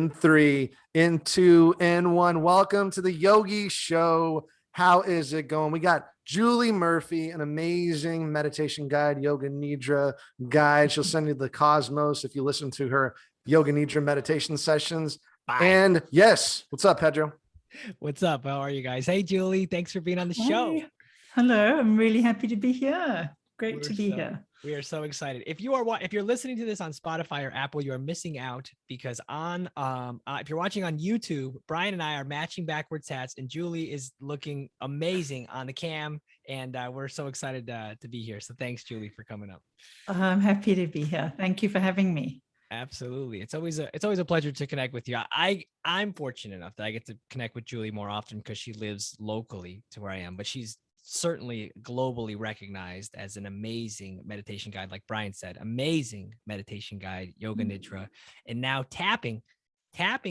In three, in two, in one. Welcome to the Yogi Show. How is it going? We got Julie Murphy, an amazing meditation guide, Yoga Nidra guide. She'll send you the cosmos if you listen to her Yoga Nidra meditation sessions. Bye. And yes, what's up, Pedro? What's up? How are you guys? Hey, Julie, thanks for being on the show. Hi. Hello, I'm really happy to be here. Great to be here. We are so excited. If you're listening to this on Spotify or Apple, you are missing out because if you're watching on YouTube, Brian and I are matching backwards hats, and Julie is looking amazing on the cam, and we're so excited to be here. So thanks, Julie, for coming up. I'm happy to be here. Thank you for having me. Absolutely. It's always a pleasure to connect with you. I'm fortunate enough that I get to connect with Julie more often because she lives locally to where I am, but she's certainly globally recognized as an amazing meditation guide. Like Brian said, amazing meditation guide, Yoga Nidra, and now tapping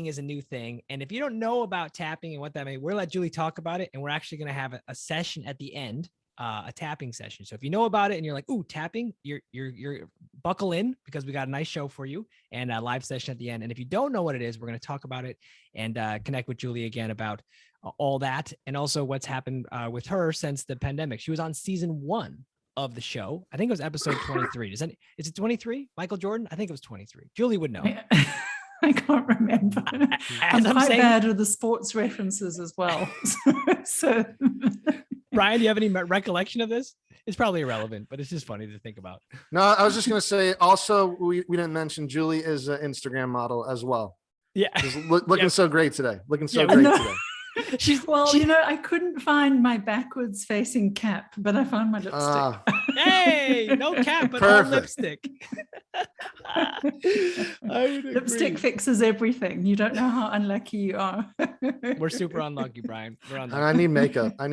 is a new thing. And if you don't know about tapping and what that means, we'll let Julie talk about it. And we're actually going to have a session at the end, a tapping session. So if you know about it and you're like, ooh, tapping, you're buckle in because we got a nice show for you and a live session at the end. And if you don't know what it is, we're going to talk about it and connect with Julie again about all that. And also what's happened with her since the pandemic. She was on season 1 of the show. I think it was episode 23. Is it 23? Michael Jordan? I think it was 23. Julie would know. I can't remember. I'm quite bad with the sports references as well. so Brian, do you have any recollection of this? It's probably irrelevant, but it's just funny to think about. No, I was just going to say also, we didn't mention Julie is an Instagram model as well. Yeah. Looking so great today. Looking so great today. I couldn't find my backwards facing cap, but I found my lipstick. Hey, no cap, but all lipstick. Lipstick fixes everything. You don't know how unlucky you are. We're super unlucky, Brian. We're unlucky. And I need makeup. I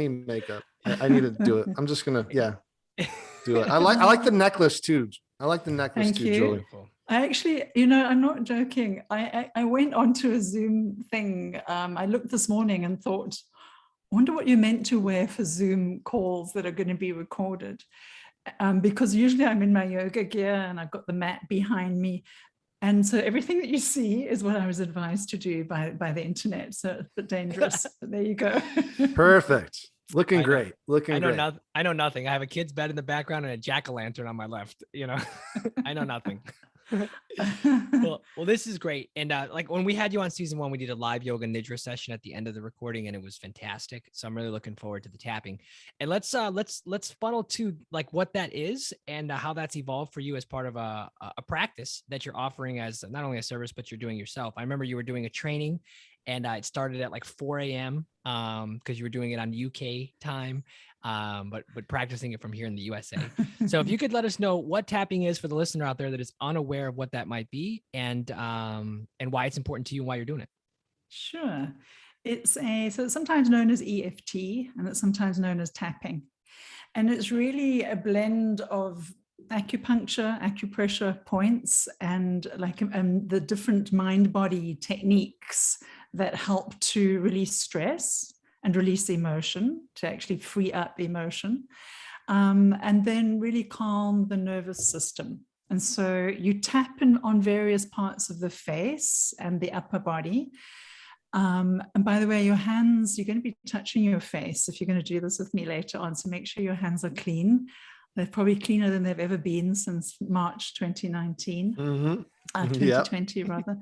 need to do it. I'm just gonna, do it. I like the necklace too. I like the necklace Thank too, you. Julie. I actually, I'm not joking. I went onto a Zoom thing. I looked this morning and thought, I wonder what you're meant to wear for Zoom calls that are going to be recorded. Because usually I'm in my yoga gear and I've got the mat behind me. And so everything that you see is what I was advised to do by the internet. So it's a bit dangerous. But there you go. Perfect. Looking great. I know nothing. I have a kid's bed in the background and a jack-o'-lantern on my left. I know nothing. well, this is great. And like when we had you on season 1, we did a live Yoga Nidra session at the end of the recording, and it was fantastic. So I'm really looking forward to the tapping. And let's funnel to like what that is and how that's evolved for you as part of a practice that you're offering as not only a service, but you're doing yourself. I remember you were doing a training, and it started at like 4 a.m. Because you were doing it on UK time. But practicing it from here in the USA. So if you could let us know what tapping is for the listener out there that is unaware of what that might be and why it's important to you and why you're doing it. Sure. So it's sometimes known as EFT and it's sometimes known as tapping. And it's really a blend of acupuncture, acupressure points, and the different mind-body techniques that help to release stress and release emotion, to actually free up emotion, and then really calm the nervous system. And so you tap in on various parts of the face and the upper body. And by the way, your hands, you're going to be touching your face if you're going to do this with me later on. So make sure your hands are clean. They're probably cleaner than they've ever been since March 2019. 2020 rather.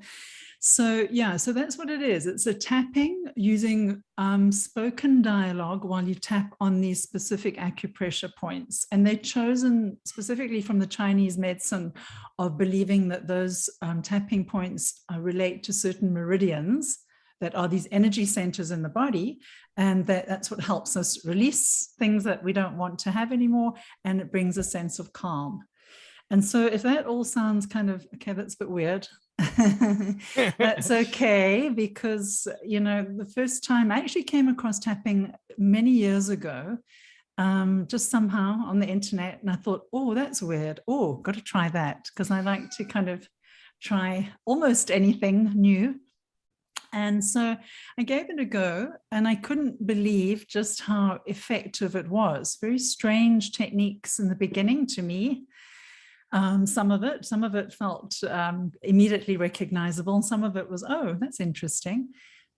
So that's what it is. It's a tapping using spoken dialogue while you tap on these specific acupressure points. And they're chosen specifically from the Chinese medicine of believing that those tapping points relate to certain meridians that are these energy centers in the body. And that's what helps us release things that we don't want to have anymore. And it brings a sense of calm. And so if that all sounds kind of, okay, that's a bit weird, that's okay, because, the first time I actually came across tapping many years ago, just somehow on the internet, and I thought, oh, that's weird. Oh, got to try that, because I like to kind of try almost anything new. And so I gave it a go, and I couldn't believe just how effective it was. Very strange techniques in the beginning to me. Some of it felt immediately recognizable, and some of it was, oh, that's interesting.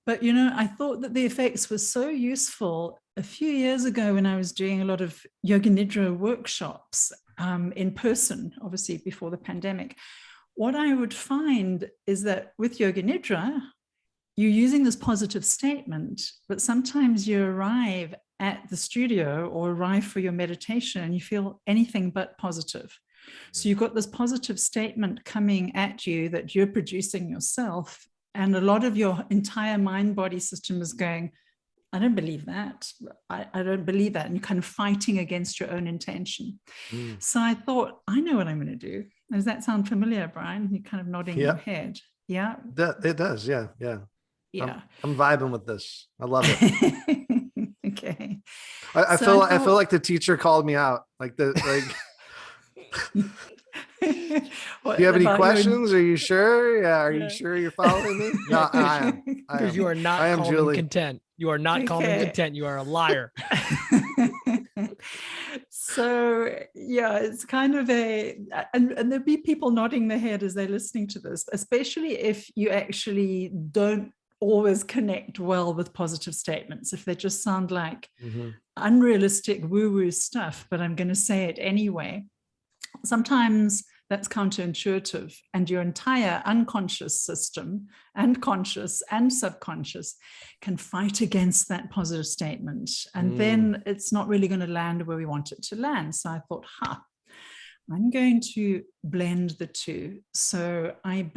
But, I thought that the effects were so useful a few years ago when I was doing a lot of Yoga Nidra workshops in person, obviously before the pandemic. What I would find is that with Yoga Nidra, you're using this positive statement, but sometimes you arrive at the studio or arrive for your meditation and you feel anything but positive. So you've got this positive statement coming at you that you're producing yourself. And a lot of your entire mind body system is going, I don't believe that. I don't believe that. And you're kind of fighting against your own intention. So I thought, I know what I'm going to do. Does that sound familiar, Brian? You're kind of nodding your head. Yeah. It does. Yeah. Yeah. I'm vibing with this. I love it. Okay. I feel like the teacher called me out. What, do you have any questions? Are you sure? Yeah. Are you sure you're following me? No, I am. Because you are not calm and content. You are not calm and content. You are a liar. So yeah, it's kind of and there'll be people nodding their head as they're listening to this, especially if you actually don't always connect well with positive statements, if they just sound like unrealistic woo-woo stuff, but I'm going to say it anyway. Sometimes that's counterintuitive, and your entire unconscious system and conscious and subconscious can fight against that positive statement. And then it's not really going to land where we want it to land. So I thought, I'm going to blend the two. So I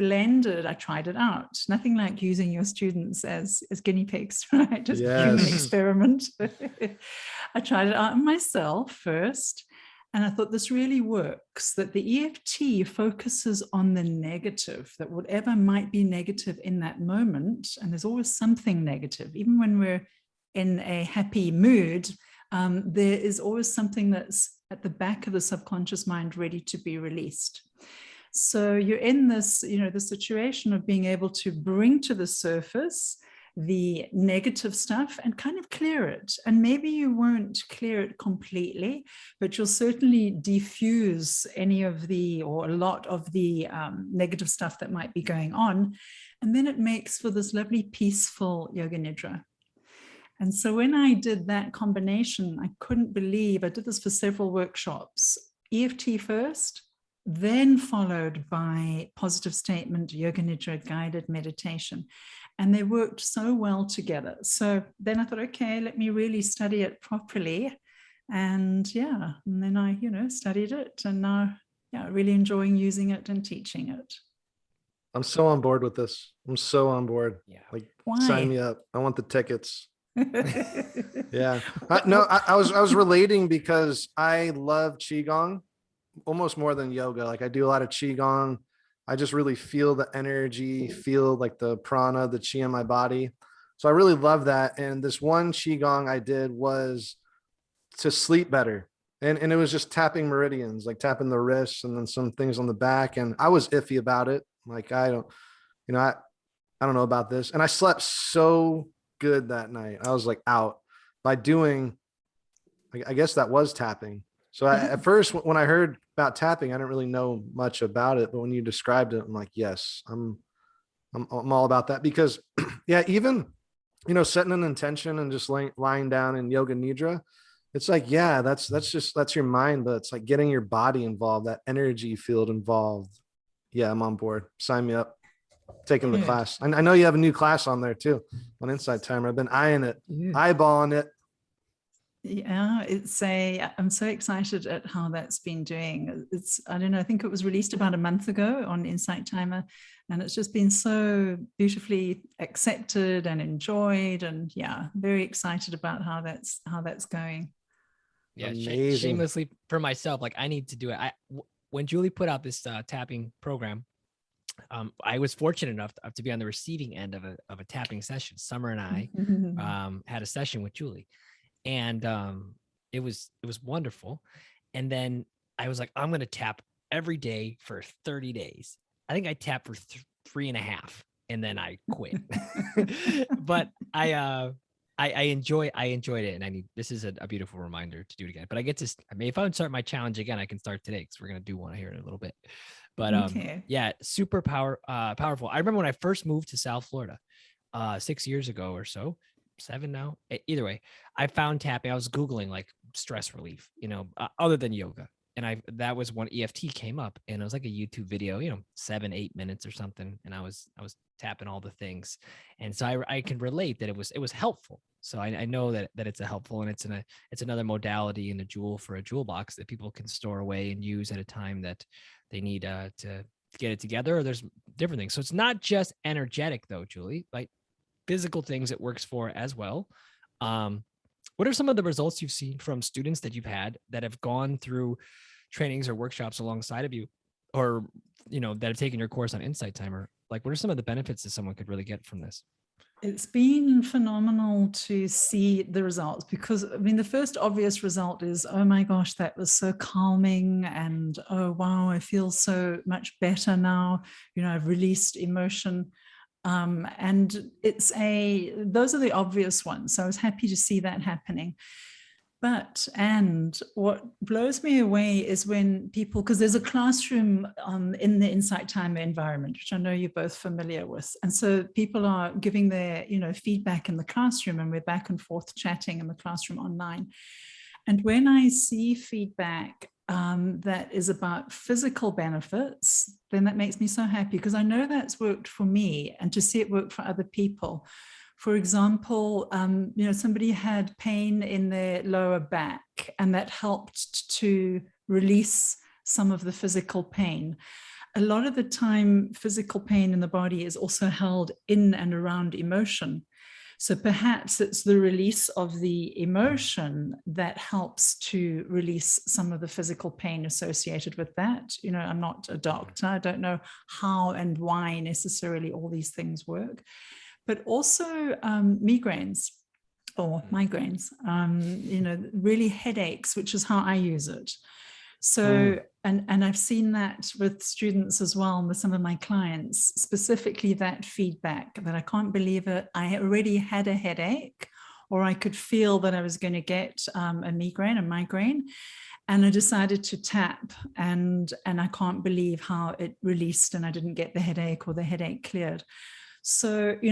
tried it out. Nothing like using your students as guinea pigs, right? Just a human experiment. I tried it out myself first. And I thought this really works, that the EFT focuses on the negative, that whatever might be negative in that moment, and there's always something negative, even when we're in a happy mood, there is always something that's at the back of the subconscious mind ready to be released. So you're in this, the situation of being able to bring to the surface the negative stuff and kind of clear it. And maybe you won't clear it completely, but you'll certainly diffuse any of or a lot of the negative stuff that might be going on. And then it makes for this lovely, peaceful Yoga Nidra. And so when I did that combination, I couldn't believe, I did this for several workshops, EFT first, then followed by positive statement, Yoga Nidra guided meditation. And they worked so well together. So then I thought, okay, let me really study it properly. And then I, studied it, and now, really enjoying using it and teaching it. I'm so on board with this. I'm so on board. Yeah. Why? Sign me up. I want the tickets. Yeah. I was relating because I love Qigong almost more than yoga. Like I do a lot of Qigong. I just really feel the energy, feel like the prana, the chi in my body. So I really love that. And this one Qigong I did was to sleep better. And it was just tapping meridians, like tapping the wrists and then some things on the back. And I was iffy about it. Like, I don't know about this. And I slept so good that night. I was like out by doing, I guess that was tapping. So at first, when I heard about tapping, I didn't really know much about it. But when you described it, I'm like, yes, I'm all about that. Because even, setting an intention and just lying down in Yoga Nidra, it's like, that's your mind, but it's like getting your body involved, that energy field involved. Yeah, I'm on board. Sign me up. Taking the class. I know you have a new class on there too, on Insight Timer. I've been eyeing it, eyeballing it. Yeah, I'm so excited at how that's been doing. I don't know, I think it was released about a month ago on Insight Timer, and it's just been so beautifully accepted and enjoyed, and very excited about how that's going. Yeah, shamelessly for myself, like I need to do it. When Julie put out this tapping program, I was fortunate enough to be on the receiving end of a tapping session. Summer and I had a session with Julie. And it was wonderful. And then I was like, I'm going to tap every day for 30 days. I think I tapped for 3.5, and then I quit. But I I enjoyed it, and this is a beautiful reminder to do it again. But I get to, I mean, if I would start my challenge again, I can start today because we're gonna do one here in a little bit. But Okay. yeah, super powerful. I remember when I first moved to South Florida, 6 years ago or so, seven now. Either way, I found tapping. I was Googling like stress relief, other than yoga. And that was when EFT came up, and it was like a YouTube video, 7-8 minutes or something. And I was tapping all the things. And so I can relate that it was helpful. So I know that it's a helpful, and it's another modality in a jewel for a jewel box that people can store away and use at a time that they need to get it together, or there's different things. So it's not just energetic though, Julie, like physical things it works for as well. Um, what are some of the results you've seen from students that you've had that have gone through trainings or workshops alongside of you, or that have taken your course on Insight Timer? Like, what are some of the benefits that someone could really get from this? It's been phenomenal to see the results, because I mean, the first obvious result is, oh my gosh, that was so calming, and oh wow, I feel so much better now. I've released emotion. And those are the obvious ones. So I was happy to see that happening. And what blows me away is when people, because there's a classroom in the Insight Timer environment, which I know you're both familiar with. And so people are giving their, feedback in the classroom, and we're back and forth chatting in the classroom online. And when I see feedback that is about physical benefits, then that makes me so happy, because I know that's worked for me, and to see it work for other people. For example, somebody had pain in their lower back, and that helped to release some of the physical pain. A lot of the time, physical pain in the body is also held in and around emotion. So perhaps it's the release of the emotion that helps to release some of the physical pain associated with that. I'm not a doctor. I don't know how and why necessarily all these things work. But also migraines or migraines, really headaches, which is how I use it. So, and I've seen that with students as well, and with some of my clients, specifically that feedback that I can't believe it. I already had a headache, or I could feel that I was going to get a migraine. And I decided to tap, and I can't believe how it released, and I didn't get the headache, or the headache cleared. So, I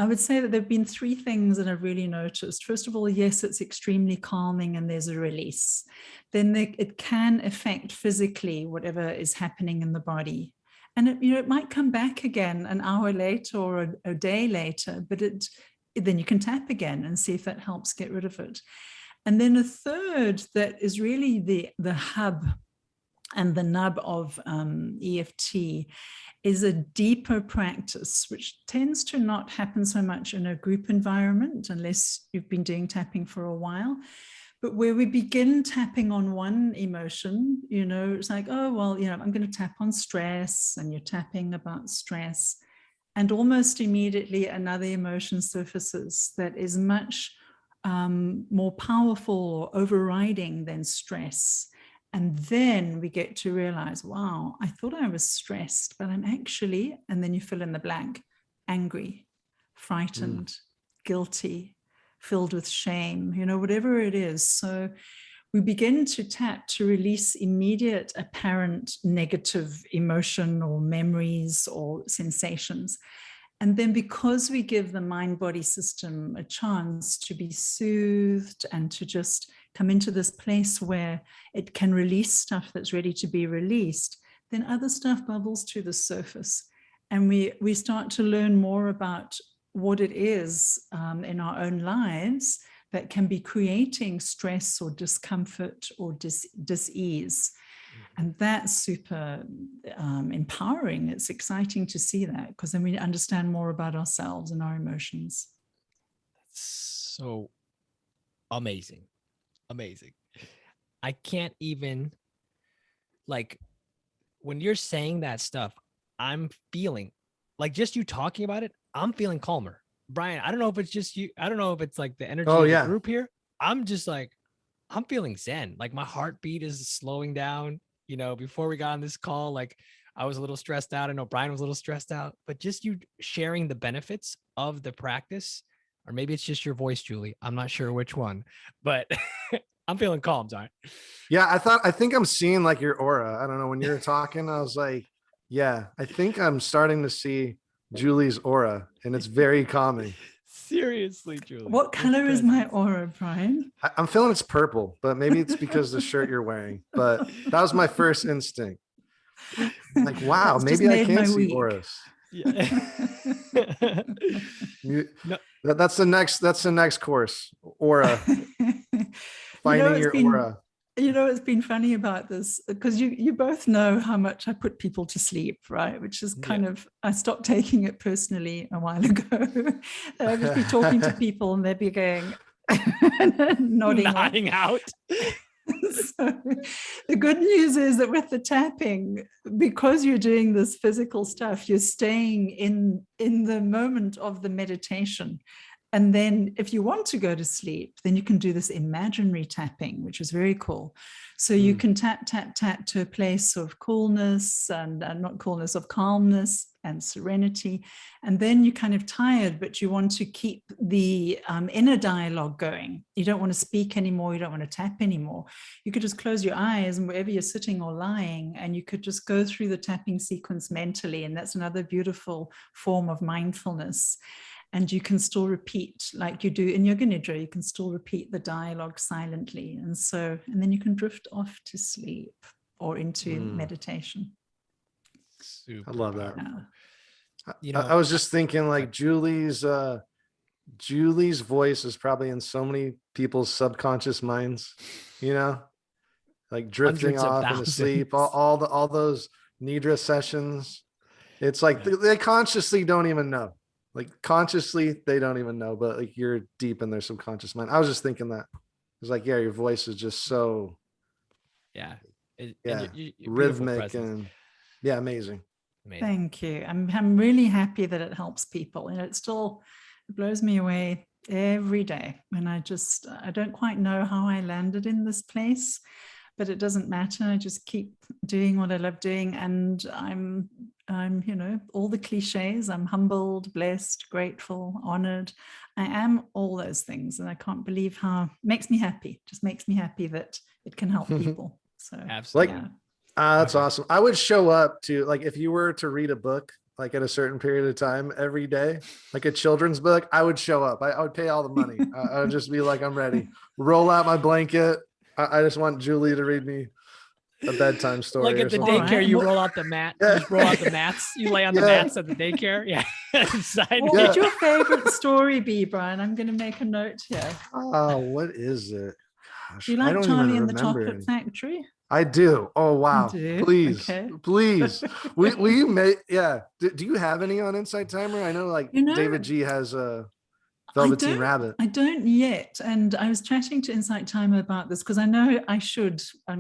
would say that there have been three things that I've really noticed. First of all, yes, it's extremely calming, and there's a release. Then it can affect physically whatever is happening in the body. And it might come back again an hour later or a day later, but then you can tap again and see if that helps get rid of it. And then a third that is really the hub and the nub of EFT is a deeper practice, which tends to not happen so much in a group environment unless you've been doing tapping for a while. But where we begin tapping on one emotion, it's like, oh, well, I'm going to tap on stress, and you're tapping about stress. And almost immediately another emotion surfaces that is much more powerful or overriding than stress. And then we get to realize, wow, I thought I was stressed, but I'm actually, and then you fill in the blank, angry, frightened, guilty, filled with shame, whatever it is. So we begin to tap to release immediate apparent negative emotion or memories or sensations. And then because we give the mind-body system a chance to be soothed and to just come into this place where it can release stuff that's ready to be released, then other stuff bubbles to the surface. And we start to learn more about what it is in our own lives that can be creating stress or discomfort or dis-ease. And that's super empowering. It's exciting to see that, because then we understand more about ourselves and our emotions. So amazing. I can't even, like, when you're saying that stuff, I'm feeling like, just you talking about it, I'm feeling calmer. Brian, I don't know if it's just you. I don't know if it's like the energy of the group here. I'm just like, I'm feeling zen. Like my heartbeat is slowing down. Before we got on this call, like I was a little stressed out. I know Brian was a little stressed out, but just you sharing the benefits of the practice, or maybe it's just your voice, Julie. I'm not sure which one, but I'm feeling calm, sorry. Yeah, I think I'm seeing like your aura. I don't know. When you were talking, I was like, yeah, I think I'm starting to see Julie's aura, and it's very calming. Seriously, Julie. What color is my aura, Brian? I'm feeling it's purple, but maybe it's because the shirt you're wearing. But that was my first instinct. Like, wow, That's just maybe I made can my see week. auras. Yeah. No. That's the next course. Aura. Finding your aura. You know, it's been funny about this because you both know how much I put people to sleep, right? Which is kind of, I stopped taking it personally a while ago. I'd just be talking to people and they'd be going, nodding out. So the good news is that with the tapping, because you're doing this physical stuff, you're staying in the moment of the meditation. And then if you want to go to sleep, then you can do this imaginary tapping, which is very cool. So you can tap, tap, tap to a place of coolness and not coolness, of calmness and serenity. And then you're kind of tired, but you want to keep the inner dialogue going. You don't want to speak anymore. You don't want to tap anymore. You could just close your eyes and wherever you're sitting or lying, and you could just go through the tapping sequence mentally. And that's another beautiful form of mindfulness. And you can still repeat, like you do in Yoga Nidra, you can still repeat the dialogue silently. And then you can drift off to sleep or into meditation. Super. I love that. Yeah. I was just thinking like Julie's voice is probably in so many people's subconscious minds, like drifting off into sleep, all those Nidra sessions. It's like they consciously don't even know. Like consciously, they don't even know, but like you're deep in their subconscious mind. I was just thinking that. It's like, yeah, your voice is just so rhythmic and amazing. Thank you. I'm really happy that it helps people. And it blows me away every day. And I don't quite know how I landed in this place, but it doesn't matter. I just keep doing what I love doing. And I'm all the cliches. I'm humbled, blessed, grateful, honored. I am all those things. And I can't believe how it makes me happy. Just makes me happy that it can help people. So absolutely. That's awesome. I would show up to, like, if you were to read a book, like at a certain period of time every day, like a children's book, I would show up. I would pay all the money. I would just be like, I'm ready. Roll out my blanket. I just want Julie to read me a bedtime story. Like at the daycare, you roll out the mat. You just roll out the mats. You lay on the mats at the daycare. Yeah. What would your favorite story be, Brian? I'm going to make a note here. Oh, what is it? Gosh, you like Charlie and the Chocolate Factory? I do. Oh, wow. Please, okay. Please. Will you make, do you have any on Insight Timer? I know like David G has a Velveteen Rabbit. I don't yet. And I was chatting to Insight Timer about this because I know I should. I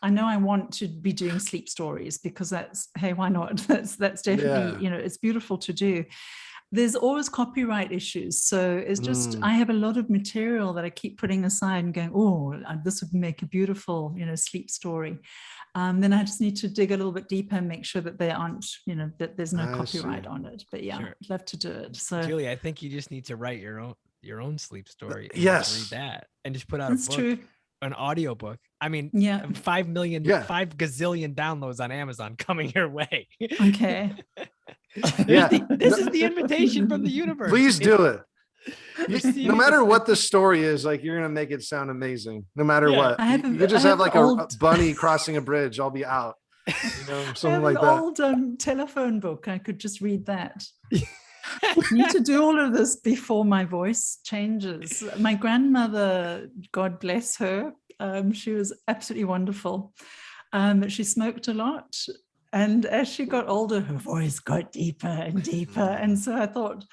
know I want to be doing sleep stories because why not? That's definitely, it's beautiful to do. There's always copyright issues. So it's just, I have a lot of material that I keep putting aside and going, oh, this would make a beautiful, sleep story. Then I just need to dig a little bit deeper and make sure that they aren't, that there's no copyright on it. But yeah, I'd love to do it. So Julie, I think you just need to write your own sleep story. And yes. Read that and just put out a book. True. An audio book. I mean, 5 gazillion downloads on Amazon coming your way. Okay. This is the invitation from the universe. Please do it. No matter what the story is, like you're gonna make it sound amazing. No matter what, you just have like a bunny crossing a bridge. I'll be out. Something like that. Old telephone book. I could just read that. I need to do all of this before my voice changes. My grandmother, God bless her, she was absolutely wonderful. She smoked a lot. And as she got older, her voice got deeper and deeper. And so I thought,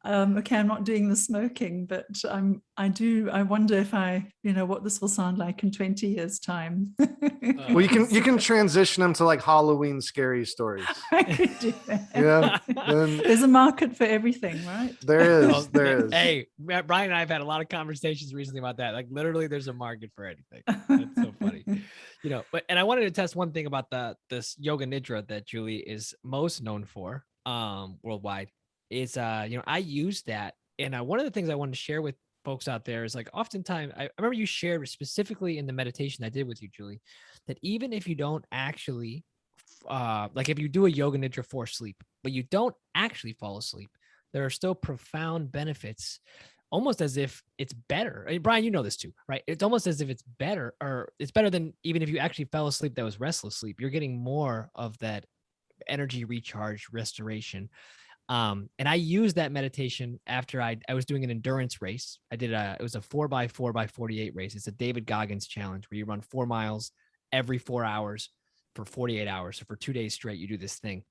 okay, I'm not doing the smoking, but I wonder if what this will sound like in 20 years time. Well, you can transition them to like Halloween scary stories. I could do that. There's a market for everything, right? There is. Hey, Brian and I have had a lot of conversations recently about that. Like literally there's a market for anything. That's so funny. But and I wanted to test one thing about this yoga nidra that Julie is most known for worldwide is I use that. And one of the things I wanted to share with folks out there is like oftentimes I remember you shared specifically in the meditation I did with you, Julie, that even if you don't actually like if you do a yoga nidra for sleep, but you don't actually fall asleep, there are still profound benefits, almost as if it's better. I mean, Brian, you know this too, right? It's almost as if it's better, or it's better than even if you actually fell asleep that was restless sleep. You're getting more of that energy recharge restoration. And I used that meditation after I was doing an endurance race. It was a 4x4x48 race. It's a David Goggins challenge where you run 4 miles every 4 hours for 48 hours. So for 2 days straight, you do this thing.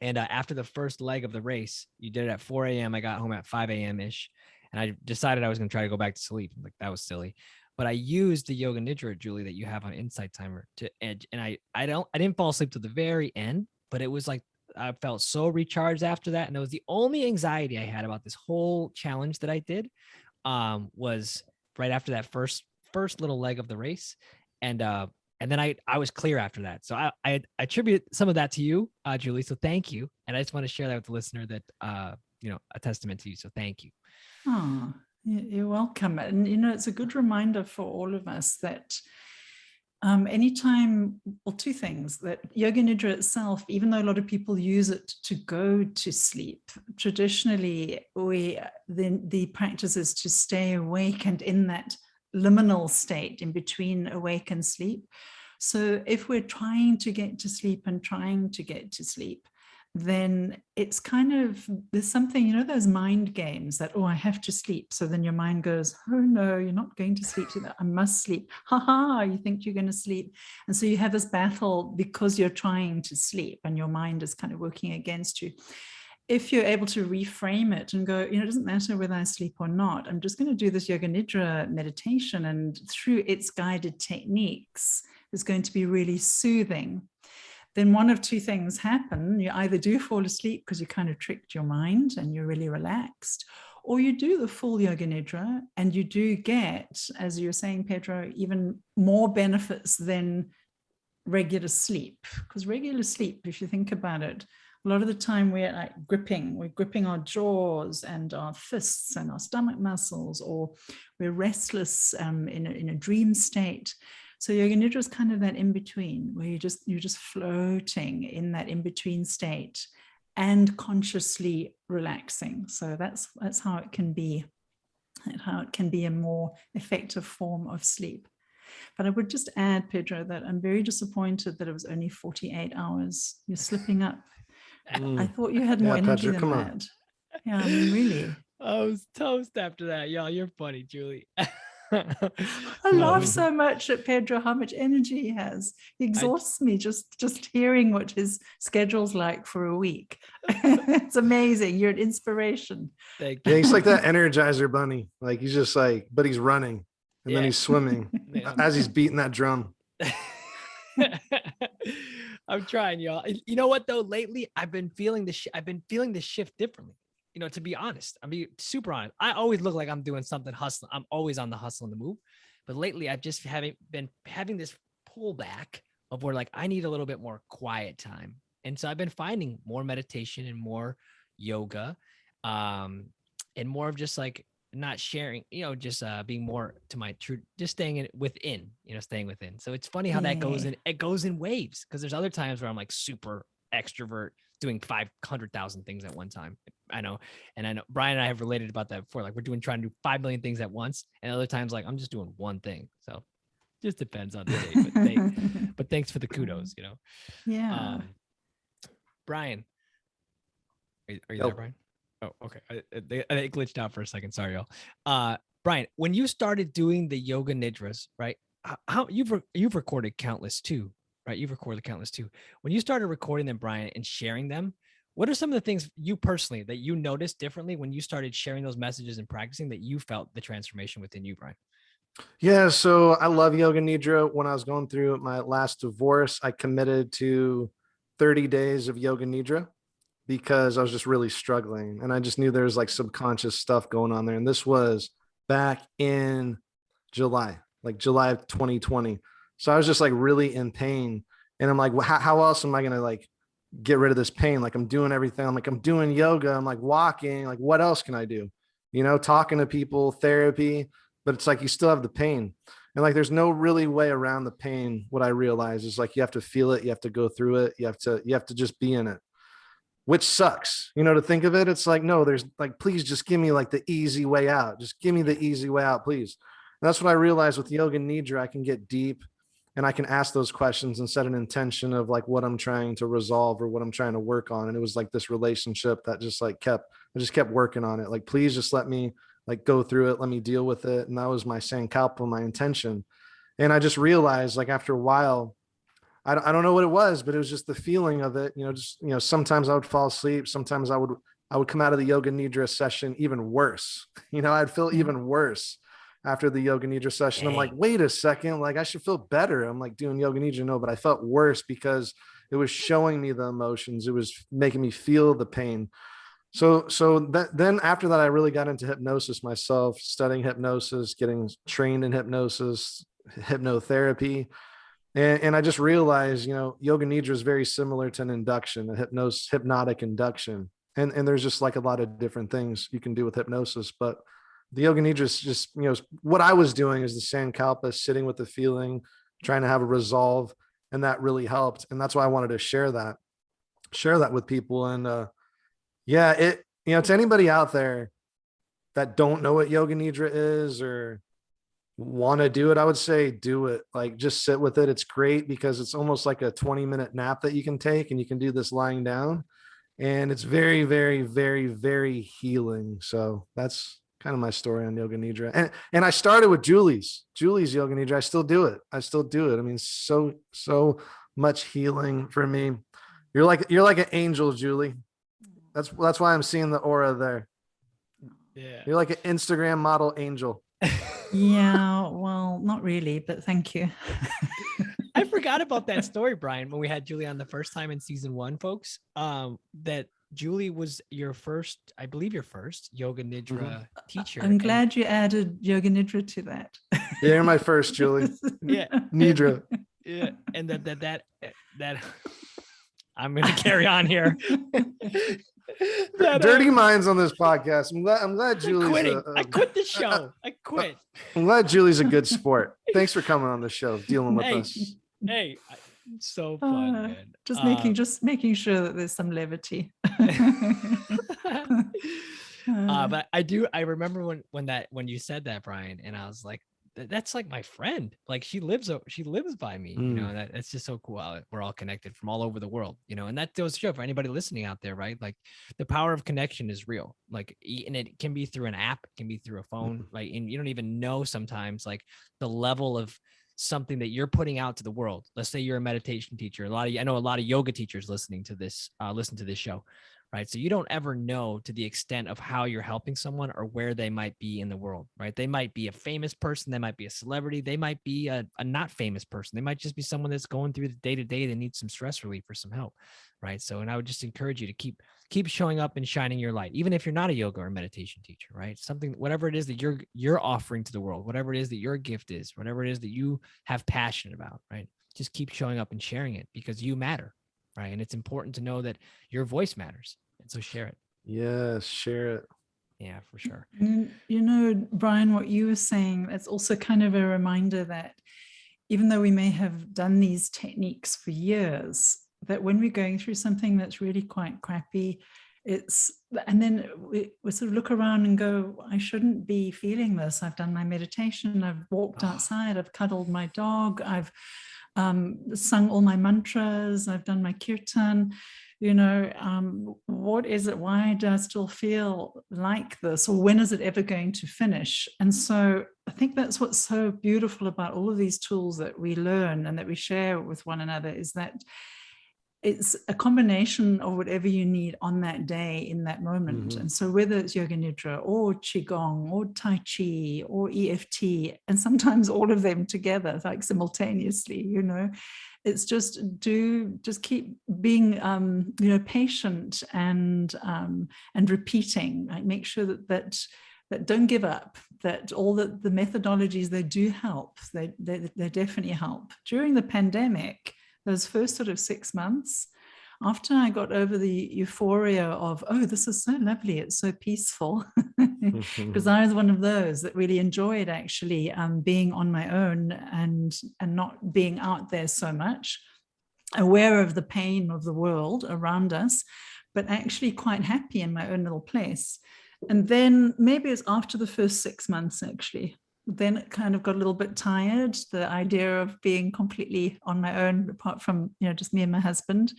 And after the first leg of the race, you did it at 4 a.m. I got home at 5 a.m. ish. And I decided I was going to try to go back to sleep. Like, that was silly. But I used the yoga nidra, Julie, that you have on Insight Timer to edge. And I didn't fall asleep to the very end, but it was like, I felt so recharged after that. And it was the only anxiety I had about this whole challenge that I did was right after that first little leg of the race. And then I was clear after that. So I attribute some of that to you, Julie. So thank you. And I just want to share that with the listener that, a testament to you. So thank you. Oh, you're welcome. And, it's a good reminder for all of us that anytime, well, two things, that yoga nidra itself, even though a lot of people use it to go to sleep, traditionally the practice is to stay awake and in that liminal state in between awake and sleep. So if we're trying to get to sleep, then it's kind of, there's something, those mind games that, oh, I have to sleep. So then your mind goes, oh no, you're not going to sleep today. I must sleep. You think you're going to sleep. And so you have this battle because you're trying to sleep and your mind is kind of working against you. If you're able to reframe it and go, it doesn't matter whether I sleep or not, I'm just going to do this yoga nidra meditation, and through its guided techniques is going to be really soothing. Then one of two things happen. You either do fall asleep because you kind of tricked your mind and you're really relaxed, or you do the full yoga nidra and you do get, as you're saying, Pedro, even more benefits than regular sleep. Because regular sleep, if you think about it, a lot of the time we're like gripping our jaws and our fists and our stomach muscles, or we're restless in a dream state. So yoga nidra is kind of that in between, where you're just floating in that in between state and consciously relaxing. So that's how it can be, a more effective form of sleep. But I would just add, Pedro, that I'm very disappointed that it was only 48 hours. You're slipping up. I thought you had more energy Pedro, than that. Yeah, I mean, really. I was toast after that. Y'all, you're funny, Julie. I laugh so much at Pedro, how much energy he has. He exhausts me just hearing what his schedule's like for a week. It's amazing. You're an inspiration. Thank you. Yeah, he's like that Energizer bunny. Like, he's just like, but he's running and then he's swimming as he's beating that drum. I'm trying, y'all. You know what though? Lately, I've been feeling the shift differently. To be honest, I'm being super honest. I always look like I'm doing something hustling. I'm always on the hustle and the move. But lately, I've just been having this pullback of where like I need a little bit more quiet time. And so I've been finding more meditation and more yoga, and more of just like not sharing, just being more to my true, just staying within. So it's funny how that goes in. It goes in waves, because there's other times where I'm like super extrovert, doing 500,000 things at one time. I know Brian and I have related about that before. Like, we're trying to do 5 million things at once, and other times like I'm just doing one thing. So just depends on the day. But thanks for the kudos. Yeah. Brian, are you there, Brian? Oh, okay. I glitched out for a second. Sorry, y'all. Brian, when you started doing the yoga nidras, right? How you've recorded countless too, right? You've recorded countless too. When you started recording them, Brian, and sharing them, what are some of the things you personally that you noticed differently when you started sharing those messages and practicing that you felt the transformation within you, Brian? Yeah, so I love yoga nidra. When I was going through my last divorce, I committed to 30 days of yoga nidra because I was just really struggling, and I just knew there was like subconscious stuff going on there. And this was back in July of 2020. So I was just like really in pain. And I'm like, well, how else am I going to like get rid of this pain? Like I'm doing everything. I'm like, I'm doing yoga. I'm like walking. Like, what else can I do? You know, talking to people, therapy, but it's like you still have the pain. And like there's no really way around the pain. What I realize is like you have to feel it, you have to go through it, you have to just be in it, which sucks, you know, to think of it. It's like, no, there's like, please just give me like the easy way out. Just give me the easy way out, please. And that's what I realized with yoga nidra. I can get deep and I can ask those questions and set an intention of like what I'm trying to resolve or what I'm trying to work on. And it was like this relationship that just like I just kept working on it. Like, please just let me like go through it. Let me deal with it. And that was my sankalpa, my intention. And I just realized like after a while, I don't know what it was, but it was just the feeling of it, you know, just, you know, sometimes I would fall asleep. Sometimes I would come out of the yoga nidra session even worse. You know, I'd feel even worse after the yoga nidra session. I'm like, wait a second, like I should feel better. I'm like doing yoga nidra. No, but I felt worse because it was showing me the emotions. It was making me feel the pain. So then after that, I really got into hypnosis myself, studying hypnosis, getting trained in hypnosis, hypnotherapy. And I just realized, you know, yoga nidra is very similar to an induction, a hypnotic induction. And there's just like a lot of different things you can do with hypnosis. But the yoga nidra is just, you know, what I was doing is the sankalpa, sitting with the feeling, trying to have a resolve. And that really helped. And that's why I wanted to share that with people. And yeah, you know, to anybody out there that don't know what yoga nidra is or want to do it, I would say do it. Like just sit with it. It's great because it's almost like a 20-minute nap that you can take, and you can do this lying down, and it's very, very, very, very healing. So that's kind of my story on yoga nidra. And I started with Julie's yoga nidra. I still do it. I mean, so much healing for me. You're like an angel, Julie. That's why I'm seeing the aura there. Yeah. You're like an Instagram model angel. Yeah, well, not really, but thank you. I forgot about that story, Brian, when we had Julie on the first time in season 1, folks. That Julie was your first, I believe your first yoga nidra teacher. I'm glad you added yoga nidra to that. Yeah, you're my first, Julie. Yeah. Nidra. Yeah. And that I'm gonna carry on here. Dirty minds on this podcast. I'm glad Julie's I quit the show. I quit. I'm glad Julie's a good sport. Thanks for coming on the show, dealing with us. Hey, so fun, man. Just making sure that there's some levity. But I remember when you said that, Brian, and I was like, that's like my friend. Like she lives by me, you know, and that's just so cool. We're all connected from all over the world, you know, and that goes to show for anybody listening out there, right? Like the power of connection is real. Like, and it can be through an app, it can be through a phone, like, and you don't even know sometimes like the level of something that you're putting out to the world. Let's say you're a meditation teacher. I know a lot of yoga teachers listening to this, listen to this show. Right. So you don't ever know to the extent of how you're helping someone or where they might be in the world. Right. They might be a famous person. They might be a celebrity. They might be a not famous person. They might just be someone that's going through the day to day that needs some stress relief or some help. Right. So, and I would just encourage you to keep showing up and shining your light, even if you're not a yoga or meditation teacher. Right. Something, whatever it is that you're offering to the world, whatever it is that your gift is, whatever it is that you have passion about. Right. Just keep showing up and sharing it because you matter. Right. And it's important to know that your voice matters. And so share it. Yes, share it. Yeah, for sure. You know, Brian, what you were saying, it's also kind of a reminder that even though we may have done these techniques for years, that when we're going through something that's really quite crappy, and then we sort of look around and go, I shouldn't be feeling this. I've done my meditation, I've walked outside, I've cuddled my dog, I've sung all my mantras, I've done my kirtan. You know, what is it? Why do I still feel like this? Or when is it ever going to finish? And so I think that's what's so beautiful about all of these tools that we learn and that we share with one another, is that it's a combination of whatever you need on that day in that moment. And so whether it's yoga nidra or qigong or tai chi or EFT, and sometimes all of them together, like simultaneously, you know, it's just keep being you know, patient and repeating. Like make sure that that don't give up, that all the methodologies, they do help. They definitely help. During the pandemic, those first sort of 6 months, after I got over the euphoria of, oh, this is so lovely, it's so peaceful, because I was one of those that really enjoyed actually being on my own and not being out there so much, aware of the pain of the world around us, but actually quite happy in my own little place. And then maybe it's after the first 6 months, actually, then it kind of got a little bit tired, the idea of being completely on my own, apart from, just me and my husband.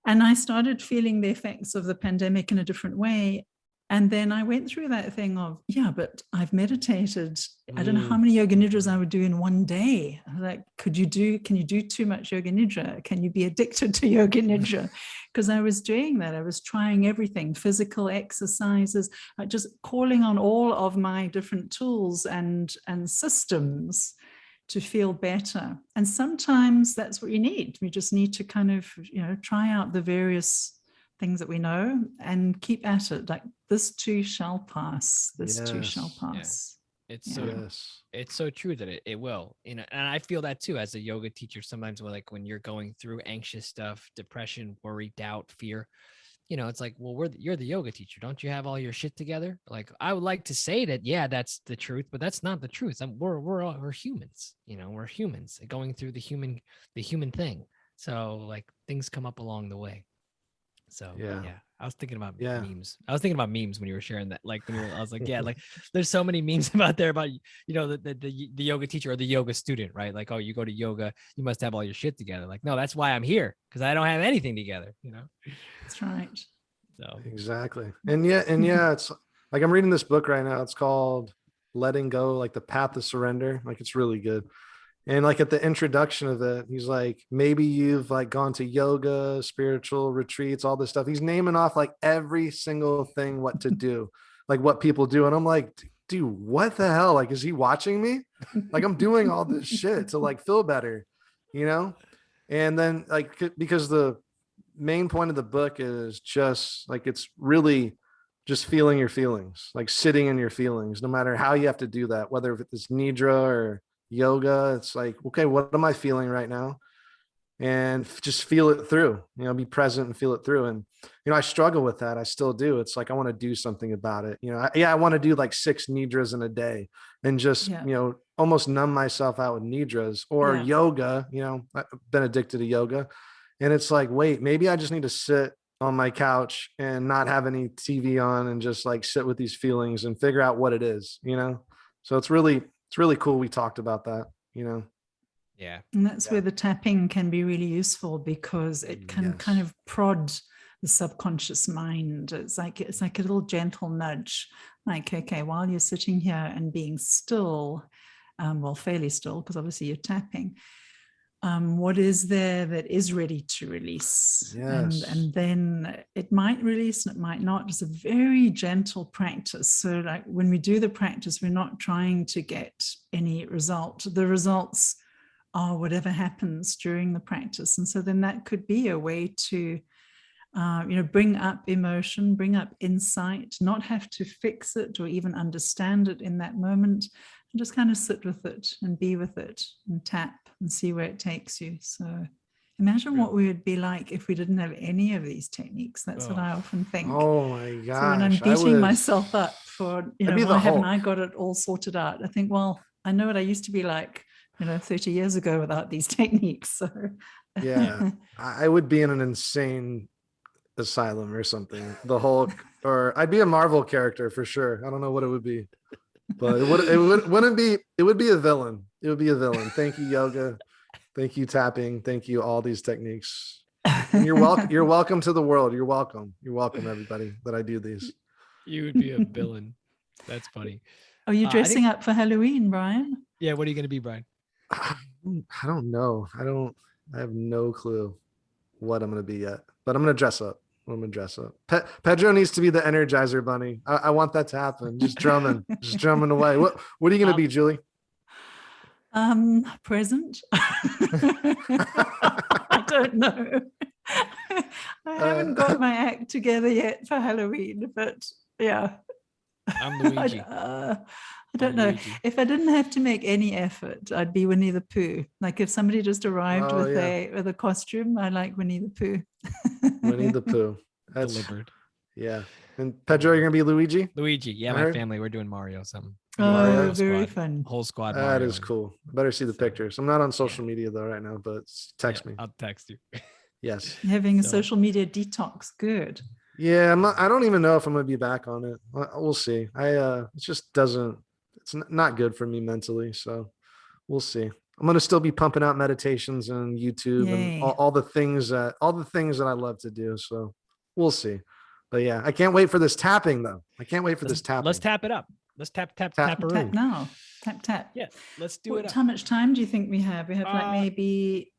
And I started feeling the effects of the pandemic in a different way. And then I went through that thing of, yeah, but I've meditated. I don't know how many yoga nidras I would do in one day. I was like, can you do too much yoga nidra? Can you be addicted to yoga nidra? Because I was doing that. I was trying everything, physical exercises, just calling on all of my different tools and systems to feel better. And sometimes that's what you need. We just need to kind of, try out the various things that we know and keep at it. Like, this too shall pass. This too shall pass. Yeah. It's so true that it will, and I feel that too as a yoga teacher. Sometimes when you're going through anxious stuff, depression, worry, doubt, fear, it's like, well, you're the yoga teacher. Don't you have all your shit together? Like, I would like to say that, yeah, that's the truth, but that's not the truth. We're humans, we're humans going through the human thing. So like, things come up along the way. So yeah, I was thinking about memes. I was thinking about memes when you were sharing that. Like, I was like, yeah, like there's so many memes about there about, the yoga teacher or the yoga student, right? Like, oh, you go to yoga, you must have all your shit together. Like, no, that's why I'm here, because I don't have anything together, That's right. So exactly. And yeah, it's like, I'm reading this book right now. It's called Letting Go, like the Path to Surrender. Like, it's really good. And like at the introduction of it, he's like, maybe you've like gone to yoga, spiritual retreats, all this stuff. He's naming off like every single thing, what to do, like what people do. And I'm like, dude, what the hell? Like, is he watching me? Like, I'm doing all this shit to like feel better, And then like, because the main point of the book is just like, it's really just feeling your feelings, like sitting in your feelings, no matter how you have to do that, whether it's Nidra or yoga. It's like, okay, what am I feeling right now? And just feel it through, be present and feel it through. And, I struggle with that. I still do. It's like, I want to do something about it. I want to do like 6 nidras in a day and just, almost numb myself out with nidras or yoga. I've been addicted to yoga. And it's like, wait, maybe I just need to sit on my couch and not have any TV on and just like sit with these feelings and figure out what it is, So it's really cool. We talked about that, Yeah. And that's where the tapping can be really useful, because it can kind of prod the subconscious mind. It's like a little gentle nudge, like, okay, while you're sitting here and being still, fairly still, because obviously you're tapping, what is there that is ready to release? And then it might release and it might not. It's a very gentle practice. So like, when we do the practice, we're not trying to get any result. The results are whatever happens during the practice. And so then that could be a way to bring up emotion, bring up insight, not have to fix it or even understand it in that moment, and just kind of sit with it and be with it and tap and see where it takes you. So imagine what we would be like if we didn't have any of these techniques. That's what I often think. Oh my gosh. So when I'm beating myself up for, why haven't I got it all sorted out? I think, well, I know what I used to be like, 30 years ago without these techniques. So yeah, I would be in an insane asylum or something. The Hulk, or I'd be a Marvel character for sure. I don't know what it would be, but it would be a villain. It would be a villain. Thank you, yoga. Thank you, tapping. Thank you, all these techniques. And you're welcome. You're welcome to the world. You're welcome. You're welcome, everybody, that I do these. You would be a villain. That's funny. Are you dressing up for Halloween, Brian? Yeah. What are you going to be, Brian? I don't know. I have no clue what I'm going to be yet, but I'm going to dress up. Pedro needs to be the Energizer Bunny. I want that to happen. Just drumming away. What are you going to be, Julie? Present. I don't know. I haven't got my act together yet for Halloween, but yeah. I'm Luigi. I don't know. Luigi. If I didn't have to make any effort, I'd be Winnie the Pooh. Like if somebody just arrived Oh, with yeah. a costume, I like Winnie the Pooh. Winnie the Pooh. That's Delivered. yeah. And Pedro, you're gonna be Luigi. Luigi. Yeah, I my heard. family. We're doing Mario. Some Oh, Mario? very squad. fun. Whole squad. That Mario. is cool. I better see the So, pictures. I'm not on social media though right now, but text me. I'll text you. Yes. Having a So- social media detox. Good. Yeah, I don't even know if I'm gonna be back on it. We'll see. It just doesn't. It's not good for me mentally. So we'll see. I'm gonna still be pumping out meditations and YouTube and Yay. all the things that I love to do. So we'll see. But yeah, I can't wait for this tapping though. I can't wait for this tapping. Let's tap it up. Let's tap Tap Tap now. Tap, tap. Yeah, let's do it up. How much time do you think we have? We have like maybe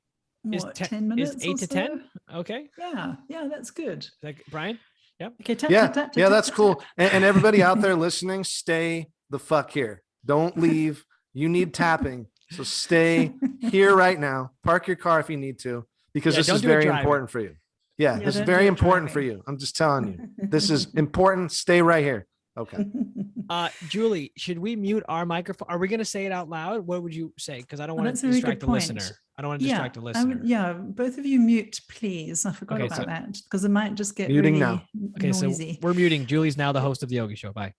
Is 10 minutes? Is 8 to 10? Okay. Yeah, that's good. Like Brian? Yep. Okay, tap, Yeah, tap, tap, yeah, tap, that's tap, cool. tap. And everybody out there listening, stay the fuck here. Don't leave. You need tapping. So stay here right now. Park your car if you need to, because this is very important for you. Yeah, this is very important for you. I'm just telling you. This is important. Stay right here. Okay. Julie, should we mute our microphone? Are we going to say it out loud? What would you say? Because I don't want that's to a very distract good the point. listener. I don't want to distract the listener. Yeah, both of you mute, please. I forgot about that because it might just get muting really now. Okay, noisy. So we're muting. Julie's now the host of the Yogi Show. Bye.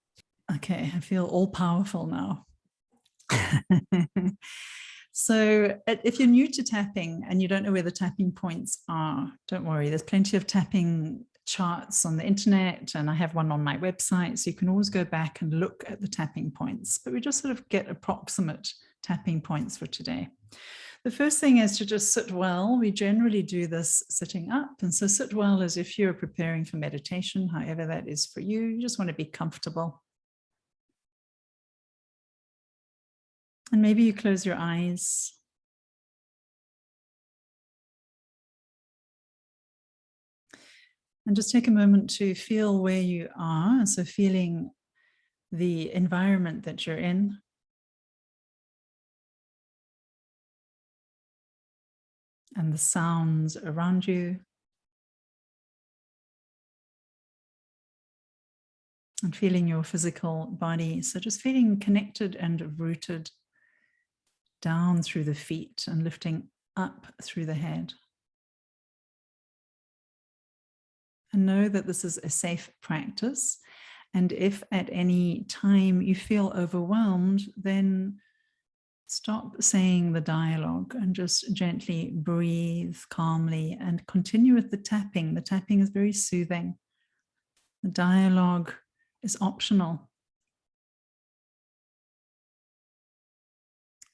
Okay, I feel all powerful now. So if you're new to tapping and you don't know where the tapping points are, don't worry. There's plenty of tapping charts on the internet, and I have one on my website. So you can always go back and look at the tapping points, but we just sort of get approximate tapping points for today. The first thing is to just sit well. We generally do this sitting up. And so sit well as if you're preparing for meditation, however that is for you. You just want to be comfortable. And maybe you close your eyes. And just take a moment to feel where you are. So feeling the environment that you're in. And the sounds around you. And feeling your physical body. So just feeling connected and rooted down through the feet and lifting up through the head. And know that this is a safe practice. And if at any time you feel overwhelmed, then stop saying the dialogue and just gently breathe calmly and continue with the tapping. The tapping is very soothing. The dialogue is optional.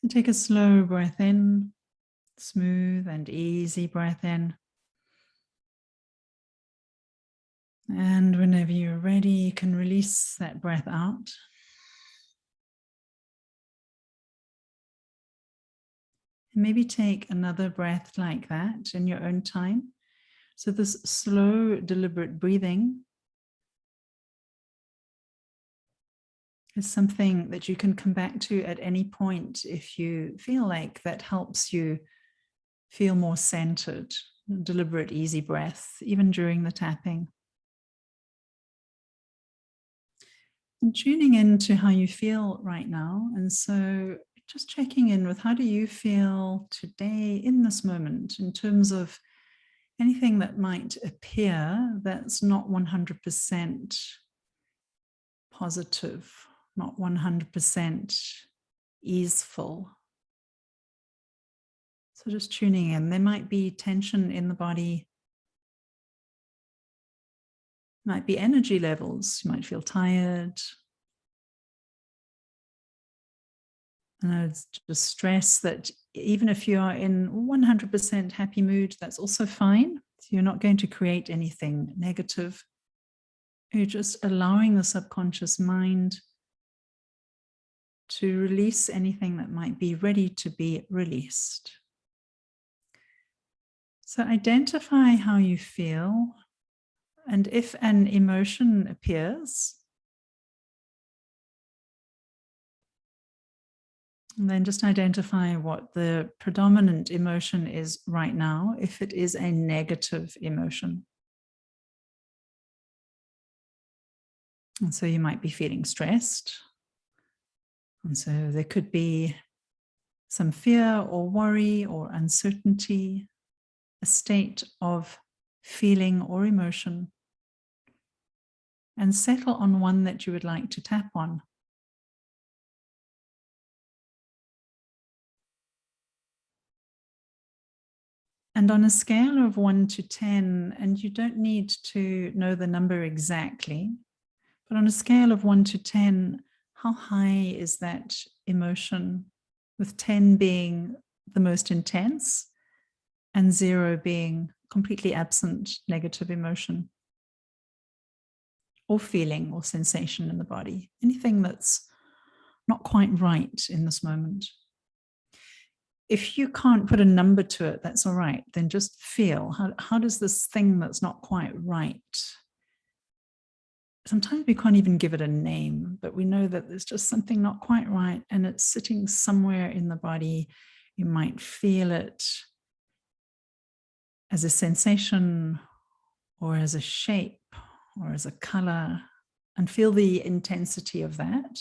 And take a slow breath in, smooth and easy breath in. And whenever you're ready, you can release that breath out. And maybe take another breath like that in your own time. So this slow, deliberate breathing is something that you can come back to at any point if you feel like that helps you feel more centered. Deliberate, easy breath, even during the tapping. And tuning into how you feel right now. And so just checking in with how do you feel today in this moment in terms of anything that might appear that's not 100% positive, not 100% easeful. So just tuning in. There might be tension in the body. Might be energy levels. You might feel tired. And it's just stress that even if you are in 100% happy mood, that's also fine. So you're not going to create anything negative. You're just allowing the subconscious mind to release anything that might be ready to be released. So identify how you feel. And if an emotion appears, and then just identify what the predominant emotion is right now, if it is a negative emotion. And so you might be feeling stressed. And so there could be some fear or worry or uncertainty, a state of feeling or emotion. And settle on one that you would like to tap on. And on a scale of 1 to 10, and you don't need to know the number exactly, but on a scale of 1 to 10, how high is that emotion? With 10 being the most intense and 0 being completely absent negative emotion or feeling or sensation in the body, anything that's not quite right in this moment. If you can't put a number to it, that's all right. Then just feel, how does this thing that's not quite right? Sometimes we can't even give it a name, but we know that there's just something not quite right and it's sitting somewhere in the body. You might feel it as a sensation or as a shape or as a color, and feel the intensity of that.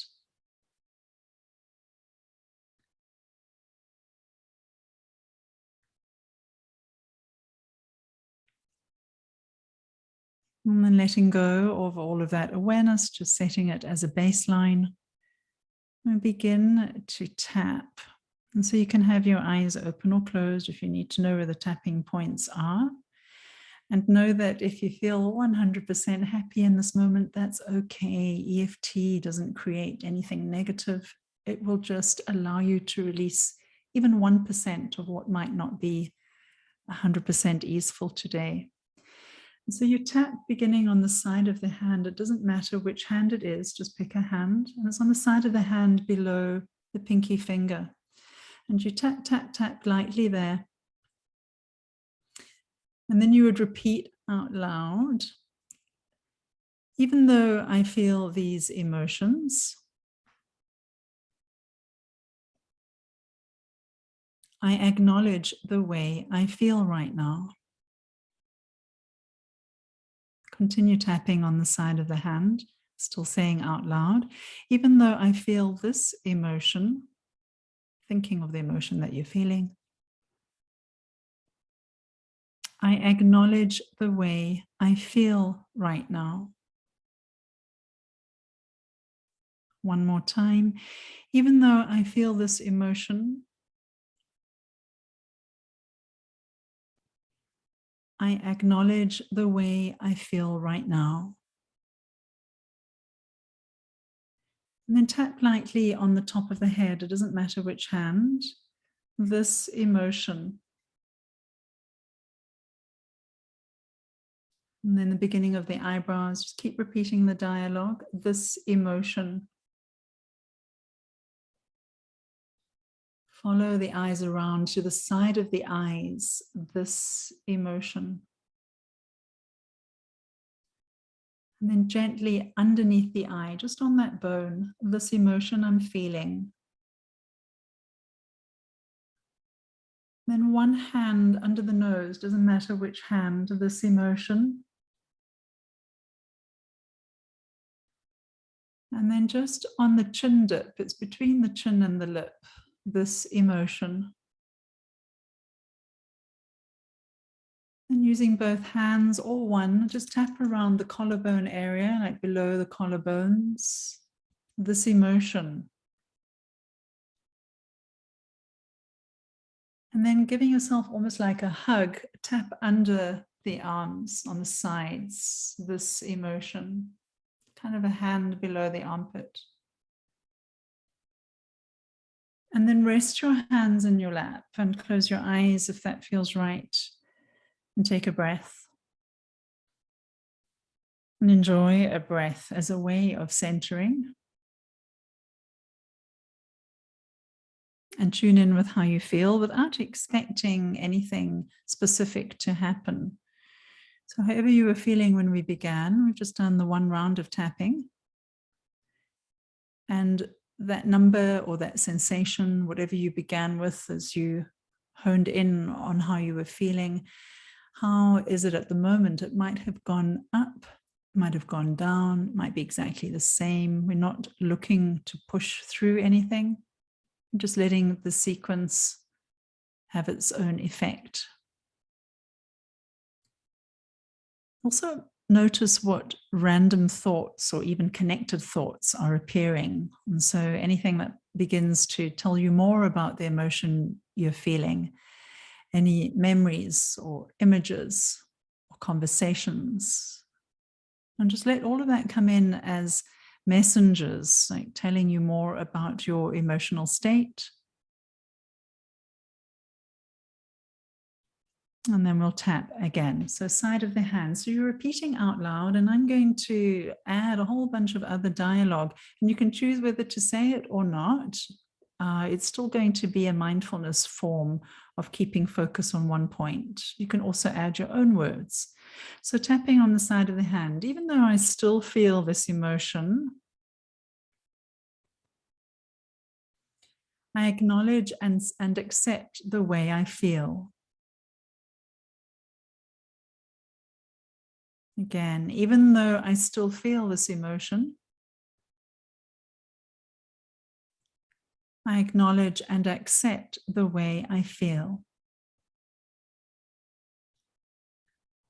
And then letting go of all of that awareness, just setting it as a baseline. And begin to tap. And so you can have your eyes open or closed if you need to know where the tapping points are. And know that if you feel 100% happy in this moment, that's okay. EFT doesn't create anything negative. It will just allow you to release even 1% of what might not be 100% easeful today. And so you tap beginning on the side of the hand. It doesn't matter which hand it is, just pick a hand. And it's on the side of the hand below the pinky finger. And you tap, tap, tap lightly there. And then you would repeat out loud, even though I feel these emotions, I acknowledge the way I feel right now. Continue tapping on the side of the hand, still saying out loud, even though I feel this emotion, thinking of the emotion that you're feeling, I acknowledge the way I feel right now. One more time, even though I feel this emotion, I acknowledge the way I feel right now. And then tap lightly on the top of the head. It doesn't matter which hand. This emotion. And then the beginning of the eyebrows. Just keep repeating the dialogue. This emotion. Follow the eyes around to the side of the eyes. This emotion. And then gently underneath the eye, just on that bone, this emotion I'm feeling. Then one hand under the nose, doesn't matter which hand, this emotion. And then just on the chin dip, it's between the chin and the lip, this emotion. And using both hands or one, just tap around the collarbone area, like below the collarbones, this emotion. And then giving yourself almost like a hug, tap under the arms on the sides, this emotion, kind of a hand below the armpit. And then rest your hands in your lap and close your eyes if that feels right. And take a breath. And enjoy a breath as a way of centering. And tune in with how you feel without expecting anything specific to happen. So however you were feeling when we began, we've just done the one round of tapping. And that number or that sensation, whatever you began with as you honed in on how you were feeling, how is it at the moment? It might have gone up might have gone down, might be exactly the same. We're not looking to push through anything, just letting the sequence have its own effect. Also, notice what random thoughts or even connected thoughts are appearing. And so anything that begins to tell you more about the emotion you're feeling, any memories or images or conversations, and just let all of that come in as messengers, like telling you more about your emotional state. And then we'll tap again. So side of the hand. So you're repeating out loud, and I'm going to add a whole bunch of other dialogue, and you can choose whether to say it or not. It's still going to be a mindfulness form of keeping focus on one point. You can also add your own words. So tapping on the side of the hand, even though I still feel this emotion, I acknowledge and accept the way I feel. Again, even though I still feel this emotion, I acknowledge and accept the way I feel.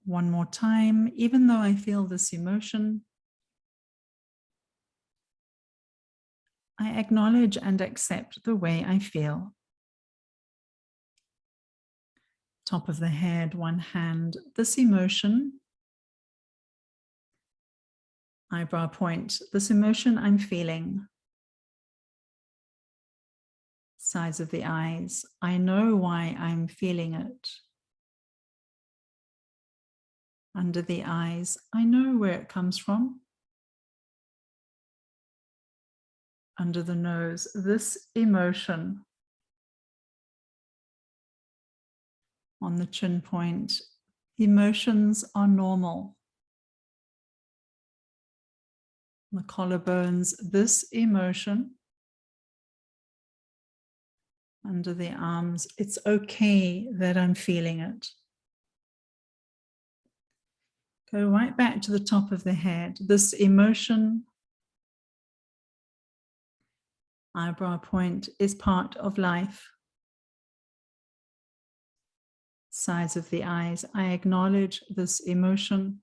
One more time, even though I feel this emotion, I acknowledge and accept the way I feel. Top of the head, one hand, this emotion. Eyebrow point, this emotion I'm feeling. Sides of the eyes, I know why I'm feeling it. Under the eyes, I know where it comes from. Under the nose, this emotion. On the chin point, emotions are normal. On the collarbones, this emotion. Under the arms, it's okay that I'm feeling it. Go right back to the top of the head. This emotion, eyebrow point, is part of life. Sides of the eyes, I acknowledge this emotion.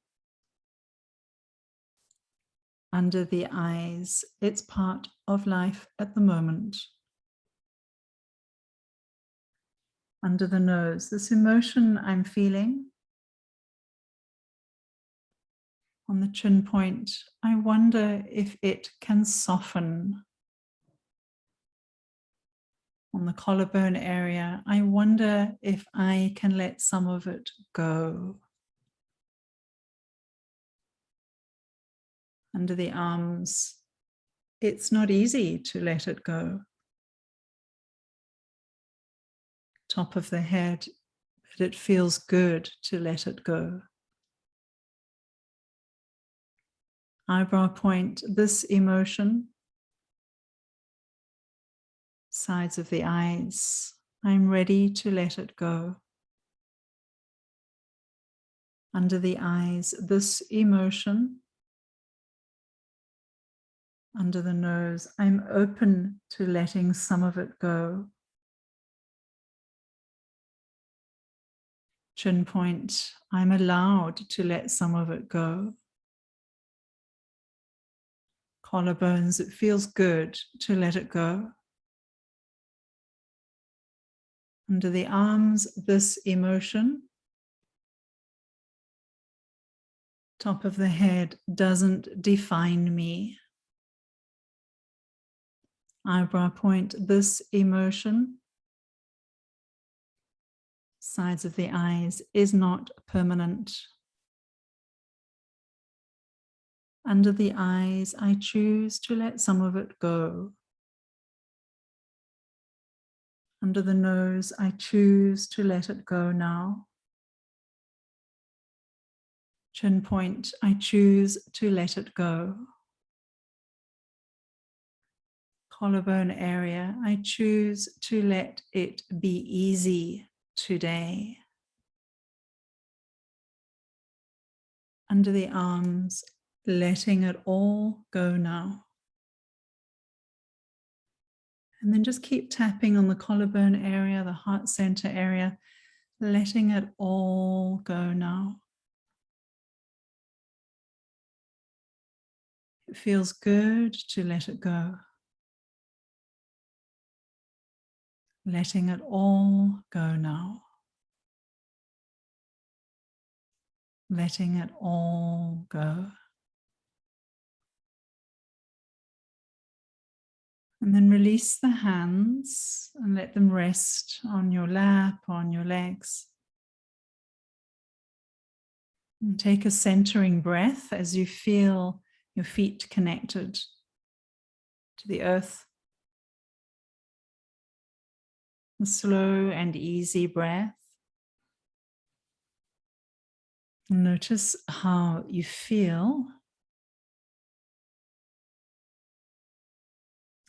Under the eyes, it's part of life at the moment. Under the nose, this emotion I'm feeling. On the chin point, I wonder if it can soften. On the collarbone area, I wonder if I can let some of it go. Under the arms, it's not easy to let it go. Top of the head, but it feels good to let it go. Eyebrow point, this emotion. Sides of the eyes, I'm ready to let it go. Under the eyes, this emotion. Under the nose, I'm open to letting some of it go. Chin point, I'm allowed to let some of it go. Collarbones, it feels good to let it go. Under the arms, this emotion. Top of the head doesn't define me. Eyebrow point, this emotion. Sides of the eyes is not permanent. Under the eyes, I choose to let some of it go. Under the nose, I choose to let it go now. Chin point, I choose to let it go. Collarbone area, I choose to let it be easy today. Under the arms, letting it all go now. And then just keep tapping on the collarbone area, the heart center area, letting it all go now. It feels good to let it go. Letting it all go now. Letting it all go. And then release the hands and let them rest on your lap, on your legs. And take a centering breath as you feel your feet connected to the earth. A slow and easy breath. Notice how you feel.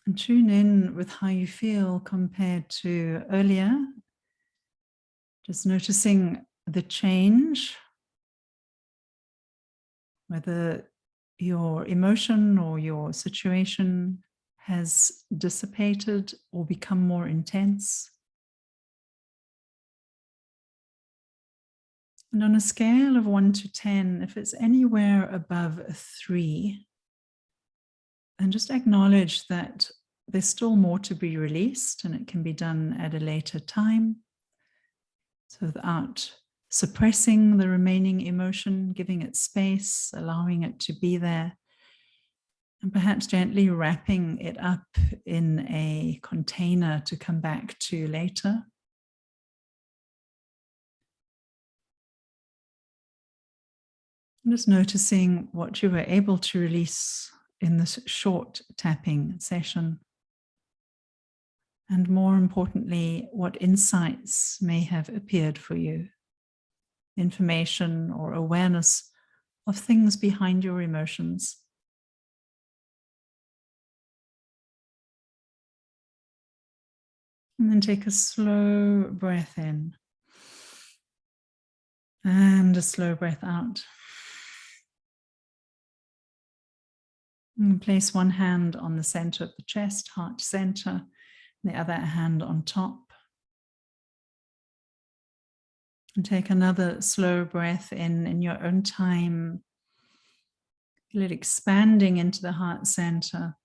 And tune in with how you feel compared to earlier. Just noticing the change, whether your emotion or your situation has dissipated or become more intense. And on a scale of 1 to 10, if it's anywhere above a 3, and just acknowledge that there's still more to be released and it can be done at a later time. So without suppressing the remaining emotion, giving it space, allowing it to be there, and perhaps gently wrapping it up in a container to come back to later. And just noticing what you were able to release in this short tapping session. And more importantly, what insights may have appeared for you. Information or awareness of things behind your emotions. And then take a slow breath in. And a slow breath out. And place one hand on the center of the chest, heart center, the other hand on top. And take another slow breath in your own time. Feel it expanding into the heart center.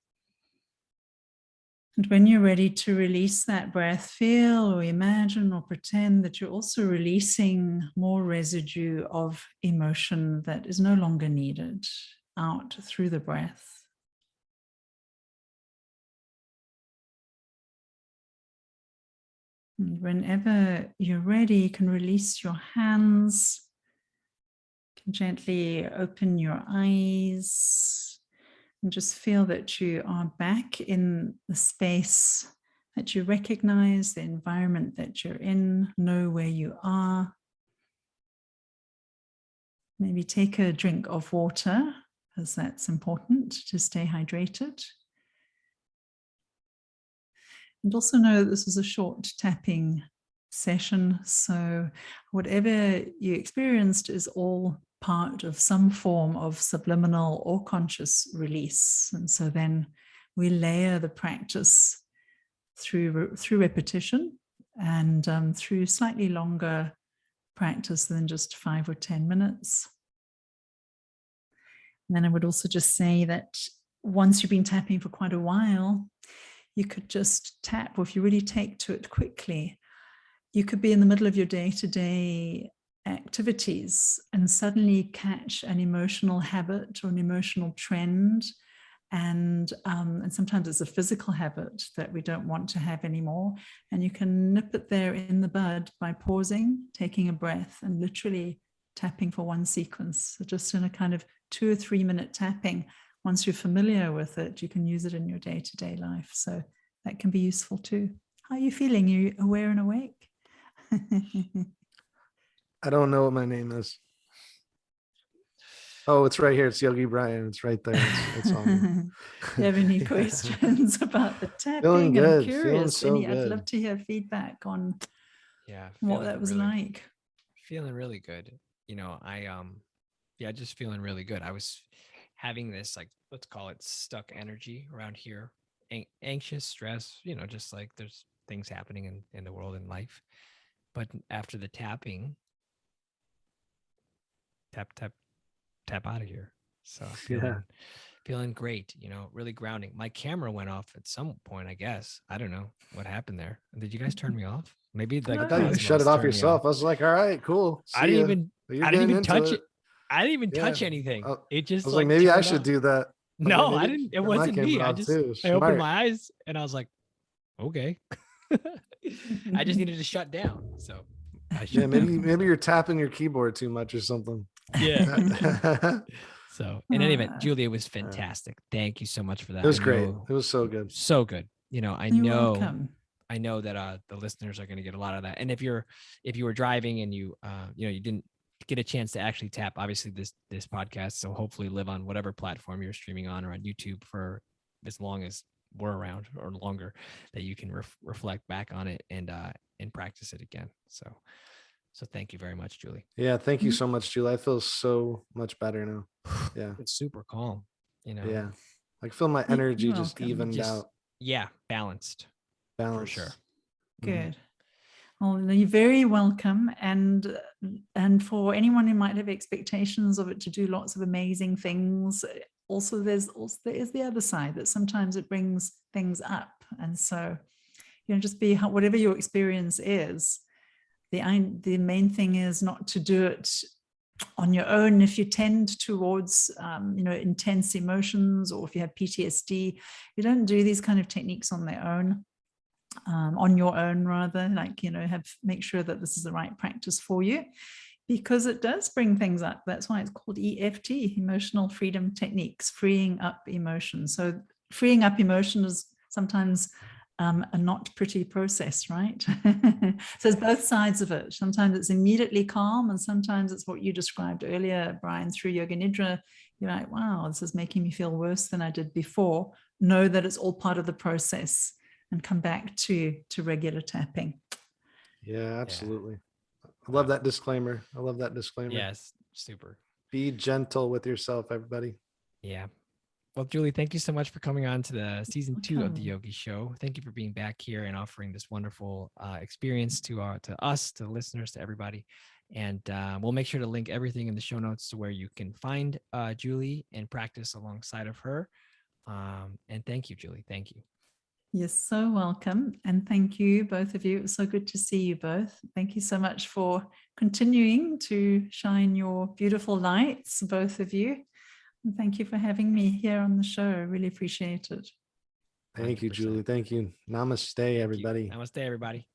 And when you're ready to release that breath, feel or imagine or pretend that you're also releasing more residue of emotion that is no longer needed out through the breath. And whenever you're ready, you can release your hands. You can gently open your eyes and just feel that you are back in the space that you recognize, the environment that you're in, know where you are. Maybe take a drink of water, because that's important to stay hydrated. And also know that this is a short tapping session, so whatever you experienced is all part of some form of subliminal or conscious release. And so then we layer the practice through repetition and through slightly longer practice than just 5 or 10 minutes. And then I would also just say that once you've been tapping for quite a while, you could just tap, or if you really take to it quickly, you could be in the middle of your day-to-day activities and suddenly catch an emotional habit or an emotional trend. And sometimes it's a physical habit that we don't want to have anymore. And you can nip it there in the bud by pausing, taking a breath, and literally tapping for one sequence. So just in a kind of 2 or 3 minute tapping. Once you're familiar with it, you can use it in your day-to-day life. So that can be useful too. How are you feeling? Are you aware and awake? I don't know what my name is. Oh, it's right here. It's Yogi Brian. It's right there. It's on there. Do you have any questions about the tapping? Feeling good. I'm curious. Feeling so I'd good. love to hear feedback on Yeah, what that was like. Feeling really good. You know, just feeling really good. I was having this, like, let's call it stuck energy around here, anxious, stress, just like there's things happening in the world and life. But after the tapping, tap, tap, tap out of here. So feeling great, really grounding. My camera went off at some point, I guess. I don't know what happened there. Did you guys turn me off? Maybe like I thought you shut it off yourself. I was like, all right, cool. I didn't even touch it. I didn't even Yeah. touch anything. It just I was like maybe I turned should on. do that. No, like, I didn't. It wasn't me. I opened my eyes and I was like, okay. I just needed to shut down. So maybe you're tapping your keyboard too much or something. Yeah. So in any event, Julia, it was fantastic. Thank you so much for that. It was great. It was so good. So good. I You're know welcome. I know that the listeners are going to get a lot of that. And if you were driving and you didn't get a chance to actually tap, obviously this podcast, so hopefully live on whatever platform you're streaming on or on YouTube for as long as we're around or longer, that you can reflect back on it and practice it again. So thank you very much, Julie. Yeah, thank you so much, Julie. I feel so much better now. Yeah, it's super calm. Yeah, I feel my energy just evened out. Yeah, balanced. For sure. Good. Well, you're very welcome. And for anyone who might have expectations of it to do lots of amazing things, also there is the other side, that sometimes it brings things up. And so, just be whatever your experience is. The main thing is not to do it on your own. If you tend towards intense emotions, or if you have PTSD, you don't do these kind of techniques on their own. On your own, rather, make sure that this is the right practice for you, because it does bring things up. That's why it's called EFT, emotional freedom techniques, freeing up emotion. So freeing up emotion is sometimes a not pretty process, right? So it's both sides of it. Sometimes it's immediately calm, and sometimes it's what you described earlier, Brian, through Yoga Nidra. You're like, wow, this is making me feel worse than I did before. Know that it's all part of the process, and come back to regular tapping. Yeah, absolutely. I love that disclaimer. Yes, super. Be gentle with yourself, everybody. Yeah. Well, Julie, thank you so much for coming on to the season 2 of the Yogi Show. Thank you for being back here and offering this wonderful experience to us, to listeners, to everybody. And we'll make sure to link everything in the show notes to where you can find Julie and practice alongside of her. And thank you, Julie. Thank you. You're so welcome. And thank you, both of you. It was so good to see you both. Thank you so much for continuing to shine your beautiful lights, both of you. And thank you for having me here on the show. I really appreciate it. Thank you, Julie. Thank you. Namaste, everybody. Namaste, everybody.